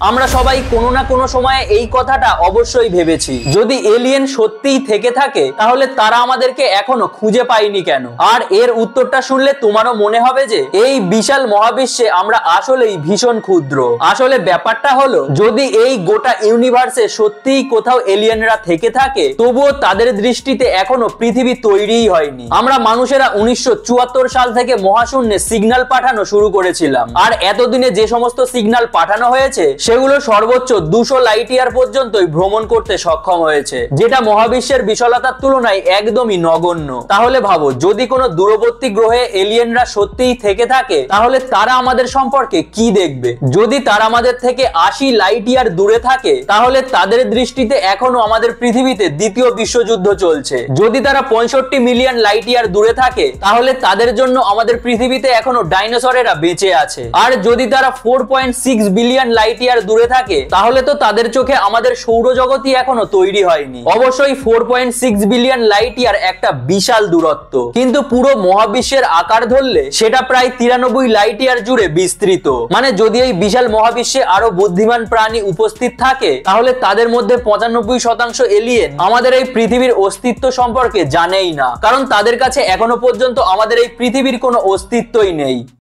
আমরা সবাই কোনো না কোনো সময়ে এই কথাটা অবশ্যই ভেবেছি, যদি এলিয়েন সত্যিই থেকে থাকে তাহলে তারা আমাদেরকে এখনো খুঁজে পায়নি কেন। আর এর উত্তরটা শুনলে তোমারও মনে হবে যে এই বিশাল মহাবিশ্বে আমরা আসলেই ভীষণ ক্ষুদ্র। আসলে ব্যাপারটা হলো, যদি এই গোটা ইউনিভার্সে সত্যিই কোথাও এলিয়েনরা থেকে থাকে, তবুও তাদের দৃষ্টিতে এখনো পৃথিবী তৈরিই হয়নি। আমরা মানুষেরা 1974 সাল থেকে মহাশূন্যে সিগন্যাল পাঠানো শুরু করেছিলাম, আর এতদিনে যে সমস্ত সিগন্যাল পাঠানো হয়েছে সেগুলো সর্বোচ্চ 200 লাইট ইয়ার পর্যন্তই ভ্রমণ করতে সক্ষম হয়েছে, যেটা মহাবিশ্বের বিশালতার তুলনায় একদমই নগণ্য। তাহলে ভাবো, যদি কোনো দূরবর্তী গ্রহে এলিয়েনরা সত্যিই থেকে থাকে তাহলে তারা আমাদের সম্পর্কে কি দেখবে। যদি তারা আমাদের থেকে 80 লাইট ইয়ার দূরে থাকে তাহলে তাদের দৃষ্টিতে এখনো আমাদের পৃথিবীতে দ্বিতীয় বিশ্বযুদ্ধ চলছে। যদি তারা 65 মিলিয়ন লাইট ইয়ার দূরে থাকে তাহলে তাদের জন্য আমাদের পৃথিবীতে এখনো ডাইনোসরেরা বেঁচে আছে। আর যদি তারা 4.6 বিলিয়ন লাইট ইয়ার দূরে থাকে তাহলে তো তাদের চোখে আমাদের সৌরজগতই এখনো তৈরি হয়নি। অবশ্যই 4.6 বিলিয়ন লাইট ইয়ার একটা বিশাল দূরত্ব, কিন্তু পুরো মহাবিশ্বের আকার ধরলে সেটা প্রায় 93 লাইট ইয়ার জুড়ে বিস্তৃত। মানে যদি এই বিশাল মহাবিশ্বে আরো বুদ্ধিমান প্রাণী উপস্থিত থাকে তাহলে তাদের মধ্যে 95% এলিয়েন আমাদের এই পৃথিবীর অস্তিত্ব সম্পর্কে জানেই না, কারণ তাদের কাছে এখনো পর্যন্ত আমাদের এই পৃথিবীর কোনো অস্তিত্বই নেই।